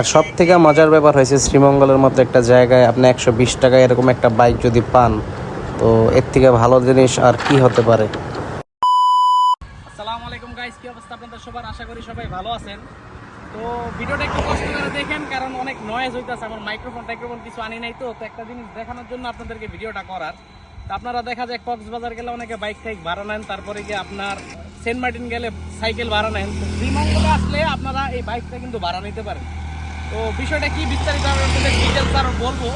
আর সব থেকে মজার ব্যাপার হয়েছে শ্রীমঙ্গলের মতো একটা জায়গায় আপনি 120 টাকায় এরকম একটা বাইক যদি পান, তো এর থেকে ভালো জিনিস আর কি হতে পারে। আসসালামু আলাইকুম গাইস, কি অবস্থা আপনাদের সবার? আশা করি সবাই ভালো আছেন। তো ভিডিওটা একটু কষ্ট করে দেখেন, কারণ অনেক নয়েজ হইতেছে। আমার মাইক্রোফোন কিছু আনি নাই, তো একটা জিনিস দেখানোর জন্য আপনাদেরকে ভিডিওটা করার। তো আপনারা দেখা যায় কক্সবাজার গেলে অনেকে বাইক টাইক ভাড়া নেন, তারপরে গিয়ে আপনার সেন্ট মার্টিন গেলে সাইকেল ভাড়া নেন। তো শ্রীমঙ্গলে আসলে আপনারা এই বাইকটা কিন্তু ভাড়া নিতে পারেন। তো বিষয়টা কি বিস্তারিত আপনাদের ডিটেলস আরও বলবো।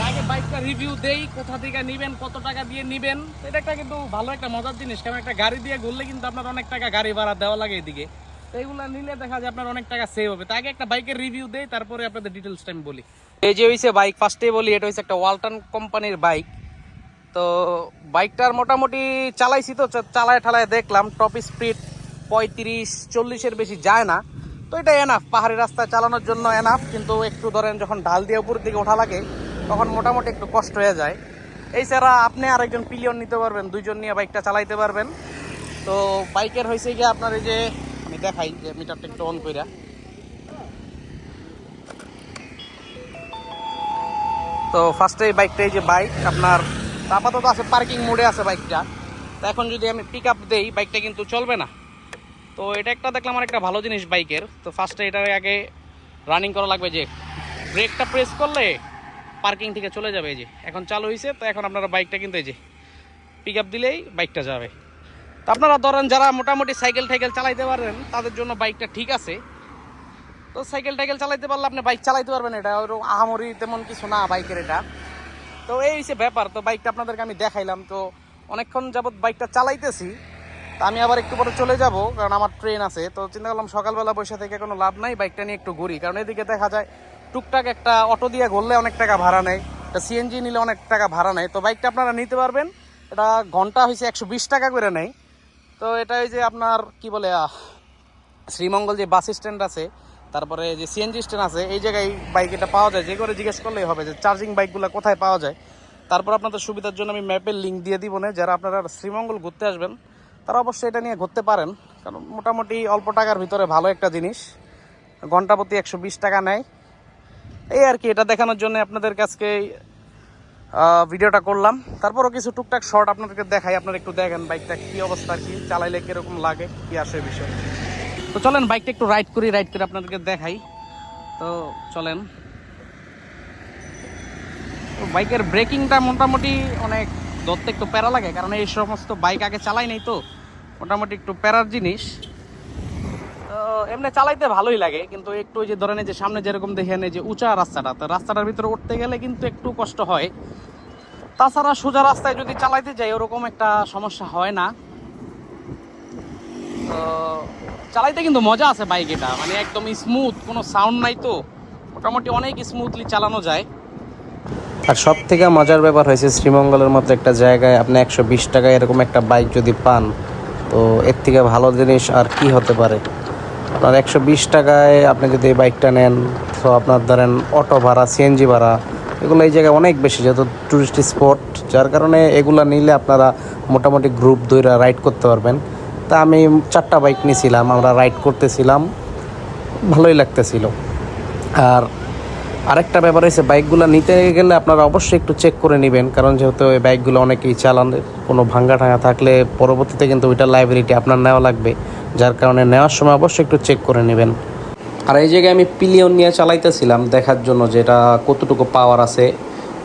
আগে বাইকটা রিভিউ দেই, কোথা থেকে নেবেন, কত টাকা দিয়ে নেবেন। এটা একটা কিন্তু ভালো একটা মজার জিনিস, কারণ একটা গাড়ি দিয়ে ঘুরলে কিন্তু আপনার অনেক টাকা গাড়ি ভাড়া দেওয়া লাগে এদিকে। তো এইগুলো নিলে দেখা যায় আপনার অনেক টাকা সেভ হবে। তো আগে একটা বাইকের রিভিউ দেই, তারপরে আপনাদের ডিটেলসটা আমি বলি। এই যে হইছে বাইক, ফার্স্টেই বলি এটা হচ্ছে একটা ওয়ালটন কোম্পানির বাইক। তো বাইকটার মোটামুটি চালাইছি, তো চালায় ঠালায় দেখলাম টপ স্পিড 35-40-এর বেশি যায় না। তো এটা এনাফ, পাহাড়ি রাস্তায় চালানোর জন্য এনাফ। কিন্তু একটু ধরেন যখন ঢাল দিয়ে উপর দিকে ওঠা লাগে তখন মোটামুটি একটু কষ্ট হয়ে যায়। এছাড়া আপনি আরেকজন পিলিয়ন নিতে পারবেন, দুইজন নিয়ে বাইকটা চালাইতে পারবেন। তো বাইকের হয়েছে গিয়ে আপনার এই যে আমি দেখাই যে মিটারটা একটু অন কইরা। তো ফার্স্টে এই বাইকটা, এই যে বাইক আপনার আপাতত আছে পার্কিং মোডে আছে বাইকটা। তো এখন যদি আমি পিক আপ দেই বাইকটা কিন্তু চলবে না। তো এটা একটা দেখলাম আর একটা ভালো জিনিস বাইকের। তো ফার্স্টে এটা আগে রানিং করা লাগবে, যে ব্রেকটা প্রেস করলে পার্কিং থেকে চলে যাবে। এই যে এখন চালু হয়েছে, তো এখন আপনারা বাইকটা কিন্তু এই যে পিক আপ দিলেই বাইকটা যাবে। তো আপনারা ধরেন যারা মোটামুটি সাইকেল টাইকেল চালাইতে পারবেন তাদের জন্য বাইকটা ঠিক আছে। তো সাইকেল টাইকেল চালাইতে পারলে আপনি বাইক চালাইতে পারবেন, এটা ওরকম আহামরি তেমন কিছু না বাইকের এটা। তো এই হচ্ছে ব্যাপার। তো বাইকটা আপনাদেরকে আমি দেখাইলাম। তো অনেকক্ষণ যাবত বাইকটা চালাইতেছি, তো আমি আবার একটু পরে চলে যাব, কারণ আমার ট্রেন আছে। তো চিন্তা করলাম সকালবেলা বসে থেকে কোনো লাভ নাই, বাইকটা নিয়ে একটু ঘুরি। কারণ এদিকে দেখা যায় টুকটাক একটা অটো দিয়ে ঘুরলে অনেক টাকা ভাড়া নেয়, একটা সিএনজি নিলে অনেক টাকা ভাড়া নেয়। তো বাইকটা আপনারা নিতে পারবেন, এটা ঘন্টা হয়েছে 120 টাকা করে নেয়। তো এটা এই যে আপনার কি বলে শ্রীমঙ্গল যে বাস স্ট্যান্ড আছে, তারপরে যে সিএনজি স্ট্যান্ড আছে, এই জায়গায় বাইক এটা পাওয়া যায়। যে করে জিজ্ঞেস করলেই হবে যে চার্জিং বাইকগুলো কোথায় পাওয়া যায়। তারপর আপনাদের সুবিধার জন্য আমি ম্যাপের লিঙ্ক দিয়ে দিব না, যারা আপনারা শ্রীমঙ্গল ঘুরতে আসবেন তারা অবশ্যই এটা নিয়ে ঘুরতে পারেন। কারণ মোটামুটি অল্প টাকার ভিতরে ভালো একটা জিনিস, ঘন্টা প্রতি 120 টাকা নেয়। এই আর কি, এটা দেখানোর জন্য আপনাদের কাছে ভিডিওটা করলাম। তারপরও কিছু টুকটাক শর্ট আপনাদেরকে দেখাই, আপনারা একটু দেখেন বাইকটা কী অবস্থা, আর কি চালাইলে কীরকম লাগে, কী আসে বিষয়। তো চলেন বাইকটা একটু রাইড করি, রাইড করে আপনাদেরকে দেখাই। তো চলেন। তো বাইকের ব্রেকিংটা মোটামুটি অনেক ধরতে একটু প্যারা লাগে, কারণ এই সমস্ত বাইক আগে চালাই নাই, তো মোটামুটি একটু প্যারার জিনিস। তো এমনি চালাইতে ভালোই লাগে, কিন্তু একটু ওই যে ধরেন যে সামনে যেরকম দেখেন এই যে উঁচা রাস্তাটা, তো রাস্তাটার ভিতরে উঠতে গেলে কিন্তু একটু কষ্ট হয়। তাছাড়া সোজা রাস্তায় যদি চালাইতে যাই ওরকম একটা সমস্যা হয় না। তো চালাইতে কিন্তু মজা আছে বাইক, এটা মানে একদম স্মুথ, কোনো সাউন্ড নাই, তো মোটামুটি অনেক স্মুথলি চালানো যায়। আর সব থেকে মজার ব্যাপার হয়েছে শ্রীমঙ্গলের মতো একটা জায়গায় আপনি 120 টাকায় এরকম একটা বাইক যদি পান, তো এর থেকে ভালো জিনিস আর কি হতে পারে। আপনার 120 টাকায় আপনি যদি এই বাইকটা নেন, তো আপনার ধরেন অটো ভাড়া, সিএনজি ভাড়া, এগুলো এই জায়গায় অনেক বেশি, যেহেতু টুরিস্ট স্পট, যার কারণে এগুলো নিলে আপনারা মোটামুটি গ্রুপ ধরে রাইড করতে পারবেন। তা আমি 4টা বাইক নিয়েছিলাম, আমরা রাইড করতেছিলাম, ভালোই লাগতেছিল। আর আরেকটা ব্যাপার হচ্ছে বাইকগুলো নিতে গেলে আপনারা অবশ্যই একটু চেক করে নেবেন, কারণ যেহেতু এই বাইকগুলো অনেকেই চালান, কোনো ভাঙ্গা ঠাঙ্গা থাকলে পরবর্তীতে কিন্তু ওইটা লাইবিলিটি আপনার নেওয়া লাগবে, যার কারণে নেওয়ার সময় অবশ্যই একটু চেক করে নেবেন। আর এই জায়গায় আমি পিলিয়ন নিয়ে চালাইতেছিলাম দেখার জন্য যে এটা কতটুকু পাওয়ার আছে।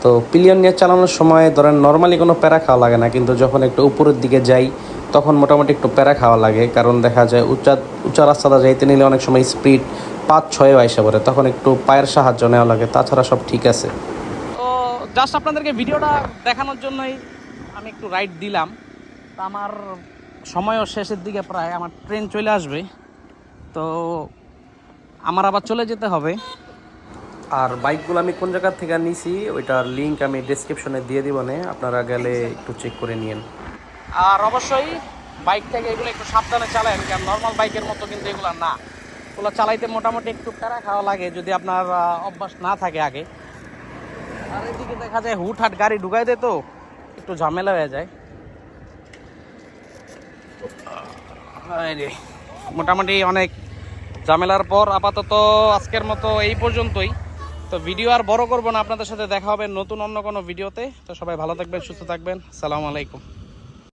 তো পিলিয়ন নিয়ে চালানোর সময় ধরেন নর্মালি কোনো প্যারা খাওয়া লাগে না, কিন্তু যখন একটু উপরের দিকে যাই তখন মোটামুটি একটু প্যারা খাওয়া লাগে। কারণ দেখা যায় উঁচা রাস্তাটা যাইতে নিলে অনেক সময় স্পিড 5-6 আইসা পড়ে, তখন একটু পায়ের সাহায্য নেওয়া লাগে, তাছাড়া সব ঠিক আছে। তো জাস্ট আপনাদেরকে ভিডিওটা দেখানোর জন্যই আমি একটু রাইড দিলাম। তা আমার সময়ও শেষের দিকে, প্রায় আমার ট্রেন চলে আসবে, তো আমার আবার চলে যেতে হবে। আর বাইকগুলো আমি কোন জায়গা থেকে নিছি ওইটার লিঙ্ক আমি ডেসক্রিপশনে দিয়ে দিব, আপনারা গেলে একটু চেক করে নিন। আর অবশ্যই বাইক থেকে এগুলো একটু সাবধানে চালান, কারণ নর্মাল বাইকের মতো কিন্তু এগুলো না। এগুলো চালাইতে মোটামুটি একটু প্যারা খাওয়া লাগে যদি আপনার অভ্যাস না থাকে আগে। আর এদিকে দেখা যায় হুটহাট গাড়ি ঢুকাই দেয়, তো একটু ঝামেলা হয়ে যায়। মোটামুটি অনেক ঝামেলার পর আপাতত আজকের মতো এই পর্যন্তই। তো ভিডিও আর বড় করব না, আপনাদের সাথে দেখা হবে নতুন অন্য কোনো ভিডিওতে। তো সবাই ভালো থাকবেন, সুস্থ থাকবেন, আসসালামু আলাইকুম।